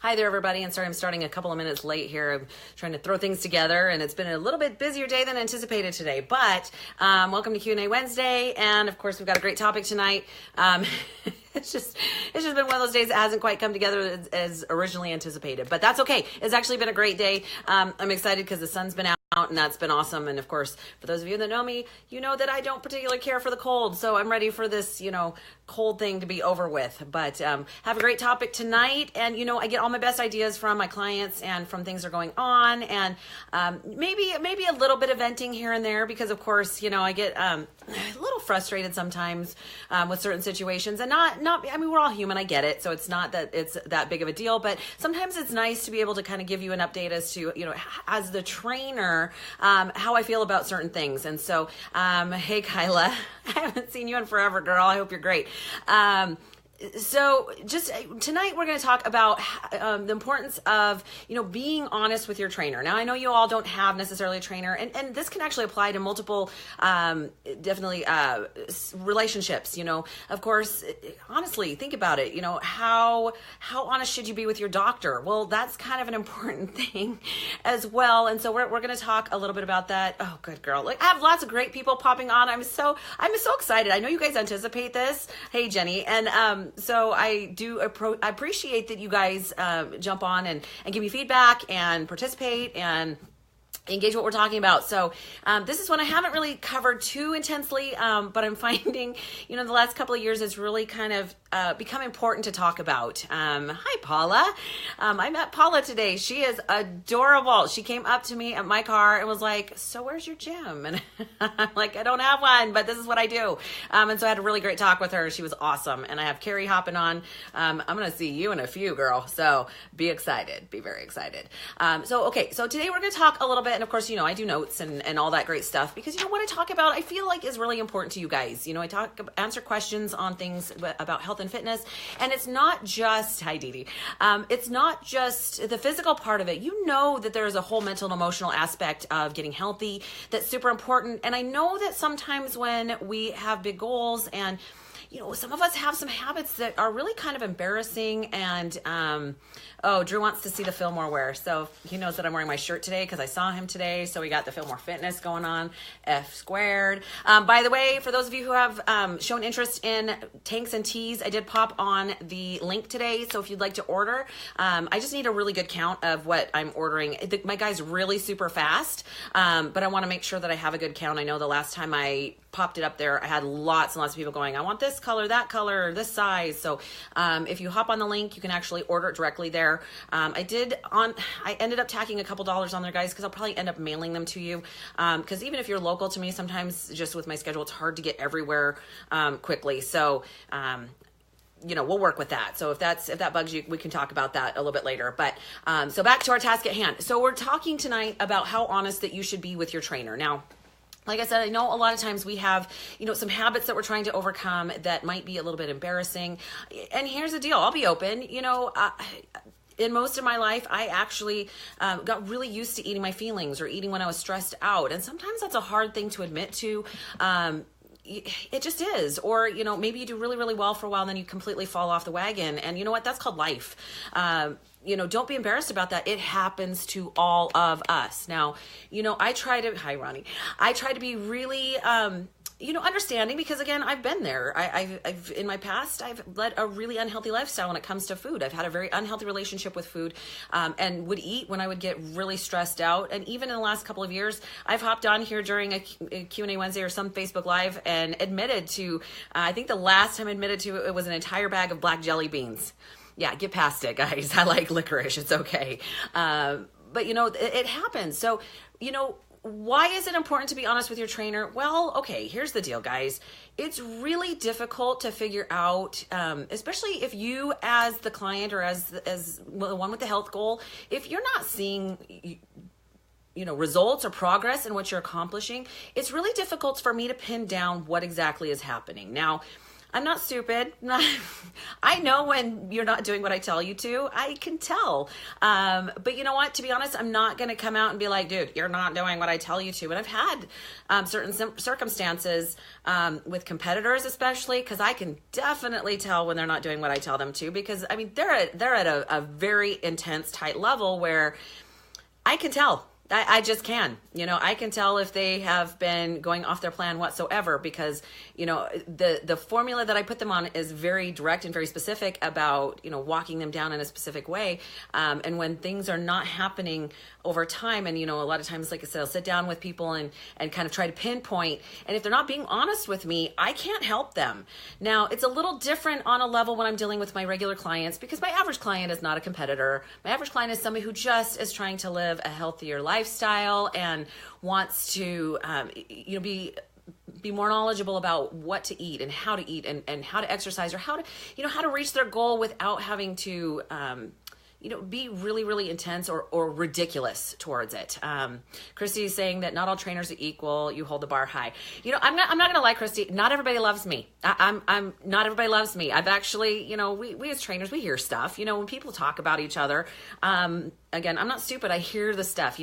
Hi there, everybody. And sorry, I'm starting a couple of minutes late here. I'm trying to throw things together, and it's been a little bit busier day than anticipated today. But welcome to Q&A Wednesday, and of course, we've got a great topic tonight. It's just been one of those days that hasn't quite come together as originally anticipated, but that's okay. It's actually been a great day. I'm excited because the sun's been out, and that's been awesome. And of course, for those of you that know me, you know that I don't particularly care for the cold, so I'm ready for this, cold thing to be over with. But have a great topic tonight, and I get all my best ideas from my clients and from things that are going on, and maybe a little bit of venting here and there because, of course, I get a little frustrated sometimes with certain situations, and not. I mean, we're all human. I get it, so it's not that it's that big of a deal. But sometimes it's nice to be able to kind of give you an update as to as the trainer, how I feel about certain things. And so, hey, Kyla, I haven't seen you in forever, girl. I hope you're great. So just tonight we're going to talk about the importance of, being honest with your trainer. Now, I know you all don't have necessarily a trainer, and this can actually apply to multiple, definitely, relationships. Of course, honestly, think about it. How honest should you be with your doctor? Well, that's kind of an important thing as well. And so we're going to talk a little bit about that. Oh, good girl. Like, I have lots of great people popping on. I'm so excited. I know you guys anticipate this. Hey, Jenny. And, so I I appreciate that you guys jump on and give me feedback and participate and engage what we're talking about. So this is one I haven't really covered too intensely, but I'm finding, the last couple of years it's really kind of become important to talk about. Hi, Paula. I met Paula today. She is adorable. She came up to me at my car and was like, so where's your gym? And I'm like, I don't have one, but this is what I do. And so I had a really great talk with her. She was awesome. And I have Carrie hopping on. I'm going to see you in a few, girl. So be excited. Be very excited. So today we're going to talk a little bit. And of course, I do notes and all that great stuff because, what I talk about, I feel like is really important to you guys. I answer questions on things about health and fitness. And it's not just, hi, Dee Dee. It's not just the physical part of it. You know that there's a whole mental and emotional aspect of getting healthy that's super important. And I know that sometimes when we have big goals and some of us have some habits that are really kind of embarrassing. And, Drew wants to see the Fillmore wear. So he knows that I'm wearing my shirt today because I saw him today. So we got the Fillmore Fitness going on, F squared. By the way, for those of you who have shown interest in tanks and tees, I did pop on the link today. So if you'd like to order, I just need a really good count of what I'm ordering. My guy's really super fast, but I want to make sure that I have a good count. I know the last time I popped it up there, I had lots and lots of people going, I want this color, that color, this size. So if you hop on the link, you can actually order it directly there. I ended up tacking a couple dollars on there, guys, because I'll probably end up mailing them to you. Because even if you're local to me, sometimes just with my schedule, it's hard to get everywhere quickly. So we'll work with that. So if that bugs you, we can talk about that a little bit later. But so back to our task at hand. So we're talking tonight about how honest that you should be with your trainer. Now, like I said, I know a lot of times we have, some habits that we're trying to overcome that might be a little bit embarrassing. And here's the deal. I'll be open. In most of my life, I actually got really used to eating my feelings or eating when I was stressed out. And sometimes that's a hard thing to admit to. It just is. Or, maybe you do really, really well for a while and then you completely fall off the wagon. And you know what? That's called life. Don't be embarrassed about that. It happens to all of us. Now, hi, Ronnie. I try to be really, understanding because again, I've been there. I've in my past, I've led a really unhealthy lifestyle when it comes to food. I've had a very unhealthy relationship with food, and would eat when I would get really stressed out. And even in the last couple of years, I've hopped on here during a Q&A Wednesday or some Facebook Live and admitted to, I think the last time I admitted to it was an entire bag of black jelly beans. Yeah, get past it, guys. I like licorice. It's okay. But it happens. So, why is it important to be honest with your trainer? Well, okay, here's the deal, guys. It's really difficult to figure out, especially if you as the client or as the one with the health goal, if you're not seeing results or progress in what you're accomplishing, it's really difficult for me to pin down what exactly is happening. Now, I'm not stupid. I know when you're not doing what I tell you to. I can tell. But you know what? To be honest, I'm not going to come out and be like, dude, you're not doing what I tell you to. And I've had certain circumstances with competitors, especially, because I can definitely tell when they're not doing what I tell them to. Because I mean, they're at a very intense, tight level where I can tell. I just can, I can tell if they have been going off their plan whatsoever, because, the formula that I put them on is very direct and very specific about, walking them down in a specific way. And when things are not happening over time, and, a lot of times, like I said, I'll sit down with people and kind of try to pinpoint, and if they're not being honest with me, I can't help them. Now, it's a little different on a level when I'm dealing with my regular clients, because my average client is not a competitor. My average client is somebody who just is trying to live a healthier lifestyle and wants to, be more knowledgeable about what to eat and how to eat and how to exercise, or how to reach their goal without having to, be really, really intense or ridiculous towards it. Christy is saying that not all trainers are equal. You hold the bar high. I'm not going to lie, Christy. Not everybody loves me. I'm not everybody loves me. I've actually, we as trainers, we hear stuff, when people talk about each other. Again, I'm not stupid. I hear the stuff.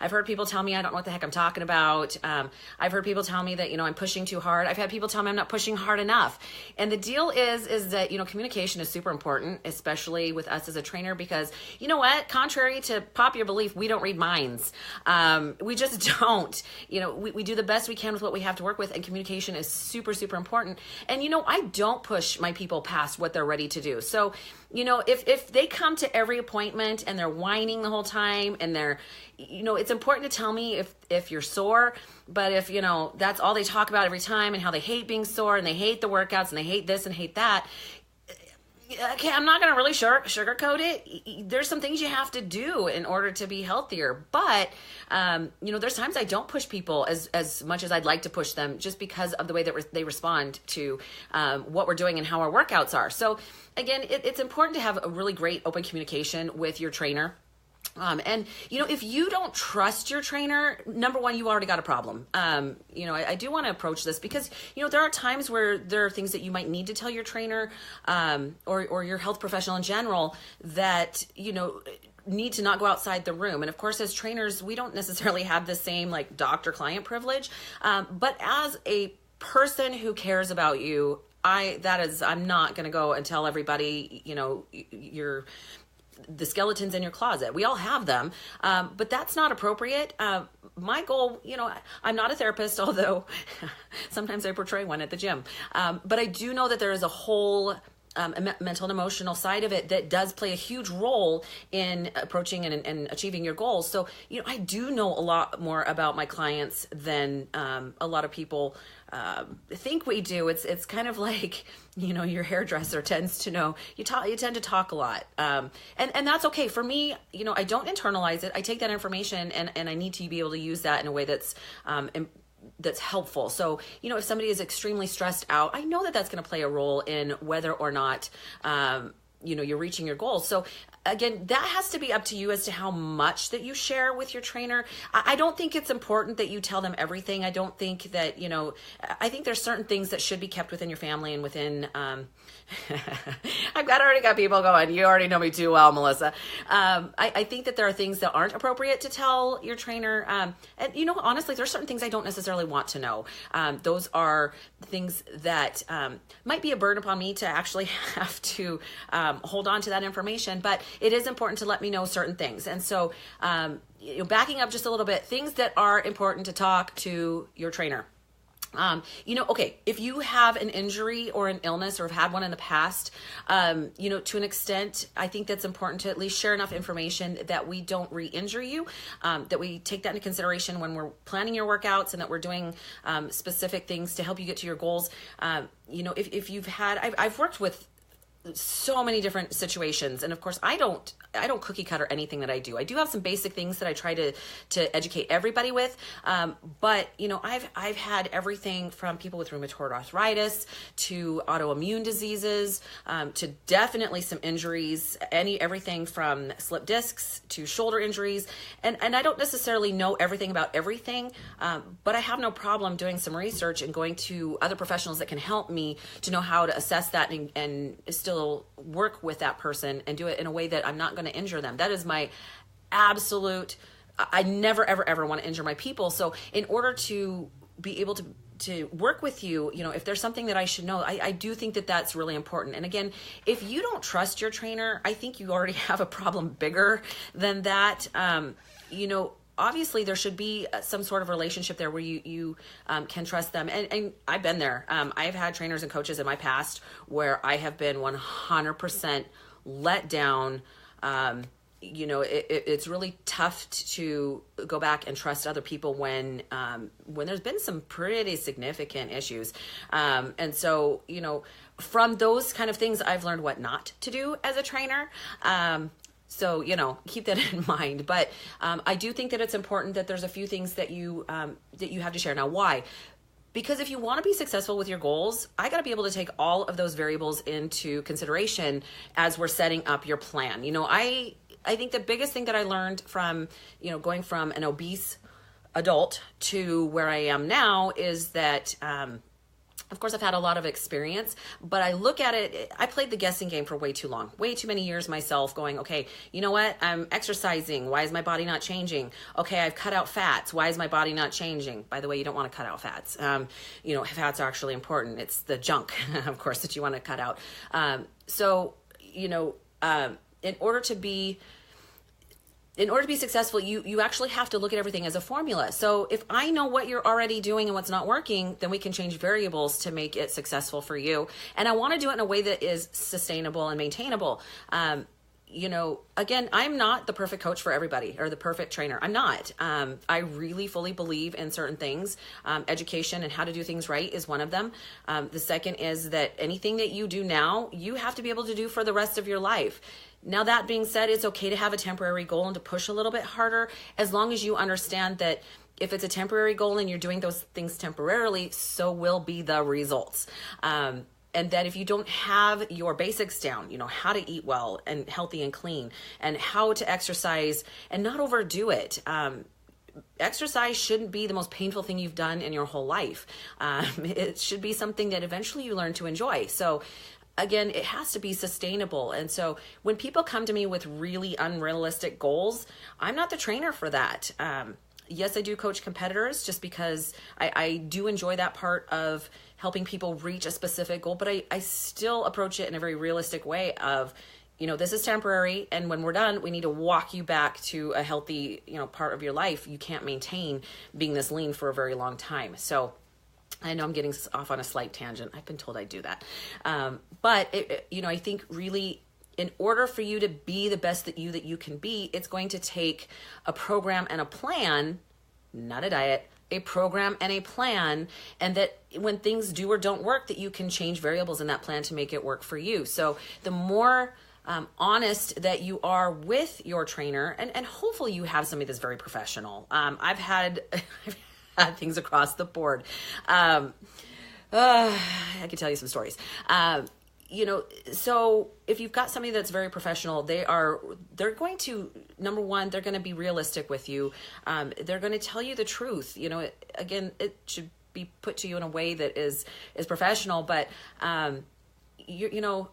I've heard people tell me I don't know what the heck I'm talking about. I've heard people tell me that, I'm pushing too hard. I've had people tell me I'm not pushing hard enough. And the deal is that, communication is super important, especially with us as a trainer, because you know what? Contrary to popular belief, we don't read minds. We just don't. We do the best we can with what we have to work with, and communication is super, super important. And, I don't push my people past what they're ready to do. So, if they come to every appointment and they're whining the whole time, and they're, it's important to tell me if you're sore. But if, that's all they talk about every time, and how they hate being sore, and they hate the workouts, and they hate this and hate that, okay, I'm not going to really sugarcoat it. There's some things you have to do in order to be healthier. But, there's times I don't push people as much as I'd like to push them, just because of the way that they respond to what we're doing and how our workouts are. So again, it's important to have a really great open communication with your trainer. And, if you don't trust your trainer, number one, you already got a problem. I do want to approach this because, there are times where there are things that you might need to tell your trainer, or your health professional in general that, need to not go outside the room. And of course, as trainers, we don't necessarily have the same like doctor-client privilege. But as a person who cares about you, I'm not going to go and tell everybody, the skeletons in your closet. We all have them, but that's not appropriate. My goal, I'm not a therapist, although sometimes I portray one at the gym. But I do know that there is a whole mental and emotional side of it that does play a huge role in approaching and achieving your goals. So, I do know a lot more about my clients than a lot of people think we do. It's kind of like, your hairdresser tends to know. You tend to talk a lot. And that's okay. For me, I don't internalize it. I take that information and I need to be able to use that in a way that's helpful. So, if somebody is extremely stressed out, I know that that's going to play a role in whether or not, you're reaching your goals. So again, that has to be up to you as to how much that you share with your trainer. I don't think it's important that you tell them everything. I don't think that, I think there's certain things that should be kept within your family and within, I've already got people going, you already know me too well, Melissa. I think that there are things that aren't appropriate to tell your trainer. And, honestly, there's certain things I don't necessarily want to know. Those are things that might be a burden upon me to actually have to hold on to that information. But it is important to let me know certain things. And so, backing up just a little bit, things that are important to talk to your trainer. Okay, if you have an injury or an illness or have had one in the past, to an extent, I think that's important to at least share enough information that we don't re-injure you, that we take that into consideration when we're planning your workouts, and that we're doing specific things to help you get to your goals. If you've had, I've worked with so many different situations. And of course, I don't cookie cutter anything that I do. I do have some basic things that I try to educate everybody with. But I've had everything from people with rheumatoid arthritis to autoimmune diseases, to definitely some injuries, everything from slip discs to shoulder injuries. And I don't necessarily know everything about everything, but I have no problem doing some research and going to other professionals that can help me to know how to assess that and still work with that person and do it in a way that I'm not going to injure them. That is my absolute, I never, ever want to injure my people. So in order to be able to work with you, if there's something that I should know, I do think that that's really important. And again, if you don't trust your trainer, I think you already have a problem bigger than that. Obviously there should be some sort of relationship there where you can trust them. And I've been there. I've had trainers and coaches in my past where I have been 100% let down. It's really tough to go back and trust other people when there's been some pretty significant issues. And so, from those kind of things, I've learned what not to do as a trainer. So, keep that in mind. But I do think that it's important that there's a few things that you have to share. Now, why? Because if you want to be successful with your goals, I got to be able to take all of those variables into consideration as we're setting up your plan. I think the biggest thing that I learned from, going from an obese adult to where I am now is that, of course, I've had a lot of experience, but I look at it, I played the guessing game for way too long, way too many years myself going, okay, you know what? I'm exercising. Why is my body not changing? Okay, I've cut out fats. Why is my body not changing? By the way, you don't want to cut out fats. Fats are actually important. It's the junk, of course, that you want to cut out. In order to be successful, you actually have to look at everything as a formula. So if I know what you're already doing and what's not working, then we can change variables to make it successful for you. And I want to do it in a way that is sustainable and maintainable. Again, I'm not the perfect coach for everybody or the perfect trainer. I'm not. I really fully believe in certain things. Education and how to do things right is one of them. The second is that anything that you do now, you have to be able to do for the rest of your life. Now, that being said, it's okay to have a temporary goal and to push a little bit harder, as long as you understand that if it's a temporary goal and you're doing those things temporarily, so will be the results. And that if you don't have your basics down, how to eat well and healthy and clean, and how to exercise and not overdo it. Exercise shouldn't be the most painful thing you've done in your whole life. It should be something that eventually you learn to enjoy. So again, it has to be sustainable. And so when people come to me with really unrealistic goals, I'm not the trainer for that. Yes, I do coach competitors just because I do enjoy that part of helping people reach a specific goal, but I still approach it in a very realistic way of, this is temporary, and when we're done, we need to walk you back to a healthy, part of your life. You can't maintain being this lean for a very long time. So I know I'm getting off on a slight tangent. I've been told I do that. But I think really, in order for you to be the best that you can be, it's going to take a program and a plan, not a diet, a program and a plan, and that when things do or don't work, that you can change variables in that plan to make it work for you. So the more honest that you are with your trainer, and hopefully you have somebody that's very professional. I've had things across the board. I could tell you some stories. So if you've got somebody that's very professional, they're going to, number one, they're going to be realistic with you. They're going to tell you the truth. Again, it should be put to you in a way that is professional, but,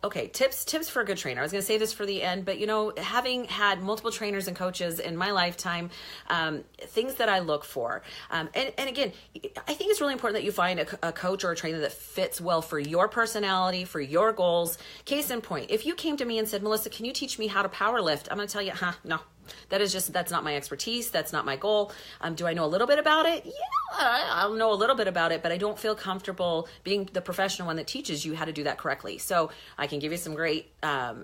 okay, tips for a good trainer. I was going to say this for the end, but having had multiple trainers and coaches in my lifetime, things that I look for. And again, I think it's really important that you find a coach or a trainer that fits well for your personality, for your goals. Case in point, if you came to me and said, Melissa, can you teach me how to power lift? I'm going to tell you, no. That's not my expertise. That's not my goal. Do I know a little bit about it? Yeah, I'll know a little bit about it, but I don't feel comfortable being the professional one that teaches you how to do that correctly. So I can give you some great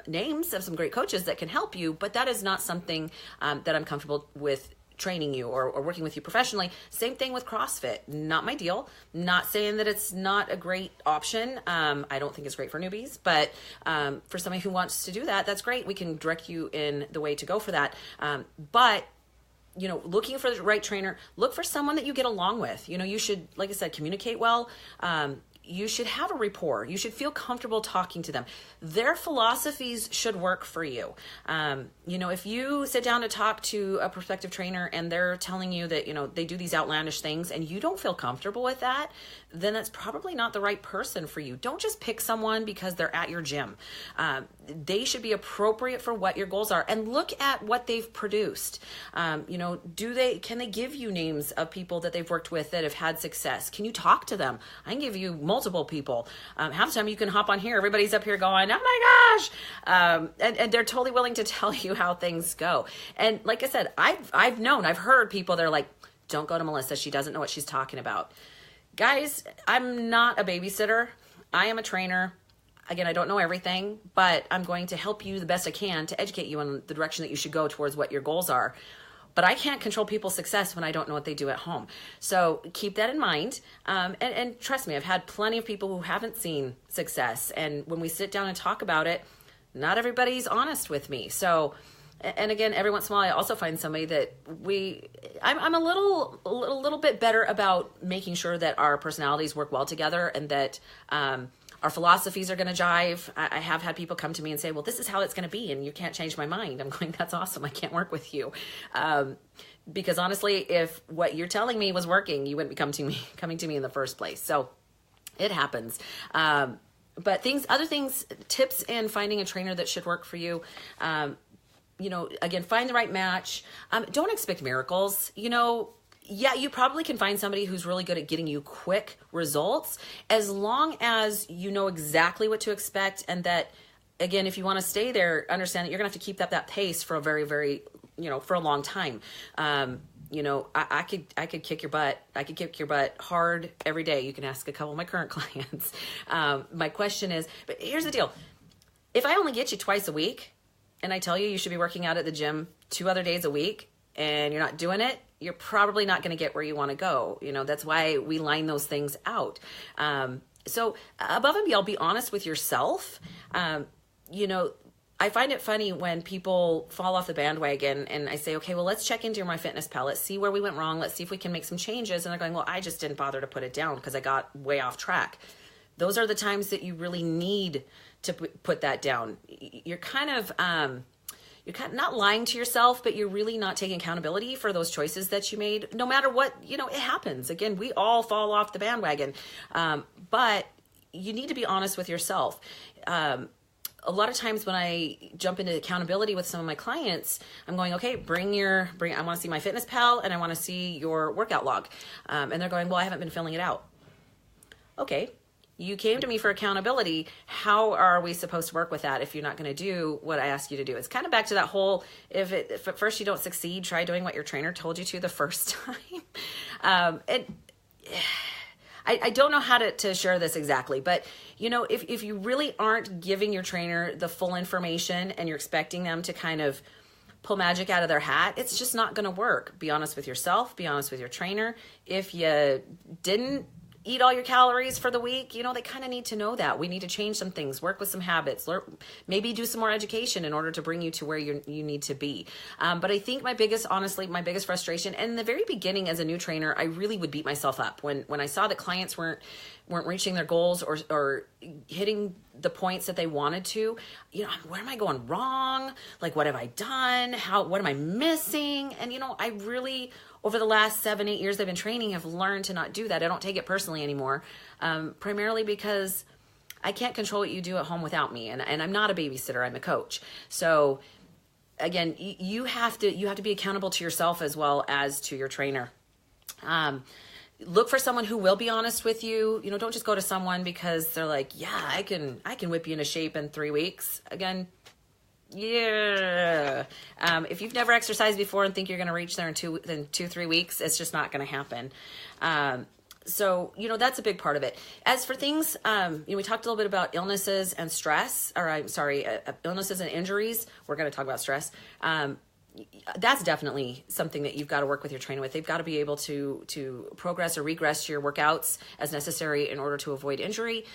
names of some great coaches that can help you, but that is not something that I'm comfortable with training you or working with you professionally. Same thing with CrossFit. Not my deal. Not saying that it's not a great option. I don't think it's great for newbies, but for somebody who wants to do that, that's great. We can direct you in the way to go for that. But looking for the right trainer, look for someone that you get along with. You should, like I said, communicate well. You should have a rapport. You should feel comfortable talking to them. Their philosophies should work for you. If you sit down to talk to a prospective trainer and they're telling you that, they do these outlandish things and you don't feel comfortable with that, then that's probably not the right person for you. Don't just pick someone because they're at your gym. They should be appropriate for what your goals are, and look at what they've produced. Can they give you names of people that they've worked with that have had success? Can you talk to them? I can give you multiple people. Half the time you can hop on here, everybody's up here going, oh my gosh. And they're totally willing to tell you how things go. And like I said, I've heard people that are like, don't go to Melissa. She doesn't know what she's talking about. Guys, I'm not a babysitter. I am a trainer. Again, I don't know everything, but I'm going to help you the best I can to educate you on the direction that you should go towards what your goals are. But I can't control people's success when I don't know what they do at home. So keep that in mind. And trust me, I've had plenty of people who haven't seen success. And when we sit down and talk about it, not everybody's honest with me. So, and again, every once in a while, I also find somebody that I'm a little bit better about making sure that our personalities work well together and that our philosophies are going to jive. I have had people come to me and say, well, this is how it's going to be, and you can't change my mind. I'm going, that's awesome. I can't work with you. Because honestly, if what you're telling me was working, you wouldn't be coming to me in the first place. So it happens. But other things, tips in finding a trainer that should work for you. Again, find the right match. Don't expect miracles. Yeah, you probably can find somebody who's really good at getting you quick results, as long as you know exactly what to expect. And that, again, if you want to stay there, understand that you're going to have to keep that pace for a very, very, for a long time. I could kick your butt. I could kick your butt hard every day. You can ask a couple of my current clients. My question is, but here's the deal. If I only get you twice a week and I tell you should be working out at the gym 2 other days a week and you're not doing it, you're probably not going to get where you want to go. That's why we line those things out. So above and beyond, be honest with yourself. I find it funny when people fall off the bandwagon and I say, okay, well, let's check into your MyFitnessPal. Let's see where we went wrong. Let's see if we can make some changes. And they're going, well, I just didn't bother to put it down because I got way off track. Those are the times that you really need to put that down. You're kind of not lying to yourself, but you're really not taking accountability for those choices that you made. No matter what, it happens. Again, we all fall off the bandwagon. But you need to be honest with yourself. A lot of times when I jump into accountability with some of my clients, I'm going, okay, I want to see MyFitnessPal and I want to see your workout log. And they're going, well, I haven't been filling it out. Okay. You came to me for accountability. How are we supposed to work with that if you're not going to do what I ask you to do? It's kind of back to that whole, if at first you don't succeed, try doing what your trainer told you to the first time. I don't know how to share this exactly, but if you really aren't giving your trainer the full information and you're expecting them to kind of pull magic out of their hat, it's just not going to work. Be honest with yourself. Be honest with your trainer. If you didn't eat all your calories for the week, they kind of need to know that. We need to change some things, work with some habits, maybe do some more education in order to bring you to where you need to be. But I think my biggest frustration, and in the very beginning as a new trainer, I really would beat myself up when I saw that clients weren't reaching their goals or hitting the points that they wanted to. Where am I going wrong? Like, what have I done? What am I missing? And I really, over the last 7-8 years I've been training, have learned to not do that. I don't take it personally anymore, primarily because I can't control what you do at home without me. And I'm not a babysitter, I'm a coach. So again, you have to be accountable to yourself as well as to your trainer. Look for someone who will be honest with you. Don't just go to someone because they're like, yeah, I can whip you into shape in 3 weeks. Again, yeah. If you've never exercised before and think you're going to reach there in 2-3 weeks, it's just not going to happen. So, that's a big part of it. As for things, we talked a little bit about illnesses and stress, illnesses and injuries. We're going to talk about stress. that's definitely something that you've got to work with your trainer with. They've got to be able to progress or regress your workouts as necessary in order to avoid injury.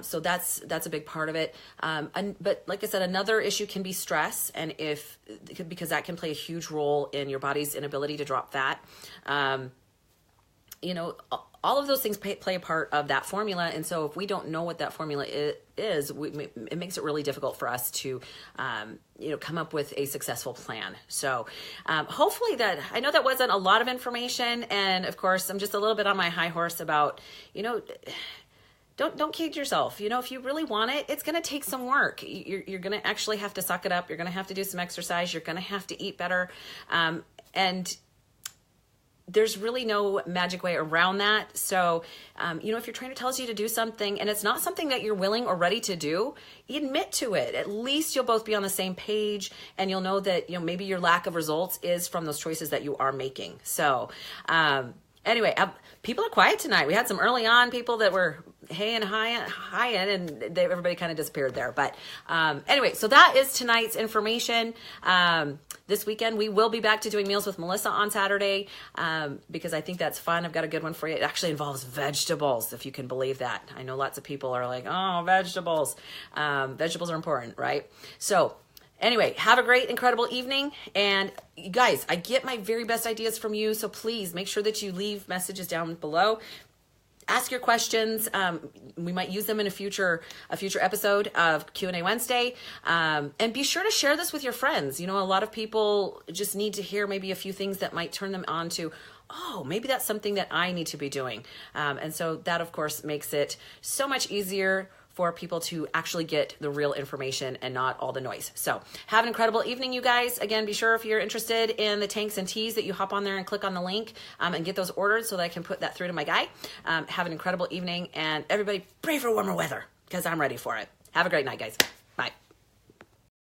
So that's a big part of it. But like I said, another issue can be stress, and because that can play a huge role in your body's inability to drop fat. All of those things play a part of that formula. And so if we don't know what that formula is, it makes it really difficult for us to, come up with a successful plan. So hopefully I know that wasn't a lot of information. And of course, I'm just a little bit on my high horse about, don't kid yourself. If you really want it, it's going to take some work. You're going to actually have to suck it up. You're going to have to do some exercise. You're going to have to eat better. And there's really no magic way around that. So, if your trainer tells you to do something and it's not something that you're willing or ready to do, admit to it. At least you'll both be on the same page, and you'll know that, maybe your lack of results is from those choices that you are making. So, anyway, people are quiet tonight. We had some early on people that were hey and hi and everybody kind of disappeared there. But anyway, so that is tonight's information. This weekend, we will be back to doing Meals with Melissa on Saturday because I think that's fun. I've got a good one for you. It actually involves vegetables, if you can believe that. I know lots of people are like, oh, vegetables. Vegetables are important, right? So anyway, have a great, incredible evening. And you guys, I get my very best ideas from you. So please make sure that you leave messages down below. Ask your questions. We might use them in a future episode of Q&A Wednesday. And be sure to share this with your friends. A lot of people just need to hear maybe a few things that might turn them on to, oh, maybe that's something that I need to be doing. And so that, of course, makes it so much easier for people to actually get the real information and not all the noise. So have an incredible evening, you guys. Again, be sure if you're interested in the tanks and teas that you hop on there and click on the link and get those ordered so that I can put that through to my guy. Have an incredible evening, and everybody pray for warmer weather because I'm ready for it. Have a great night, guys. Bye.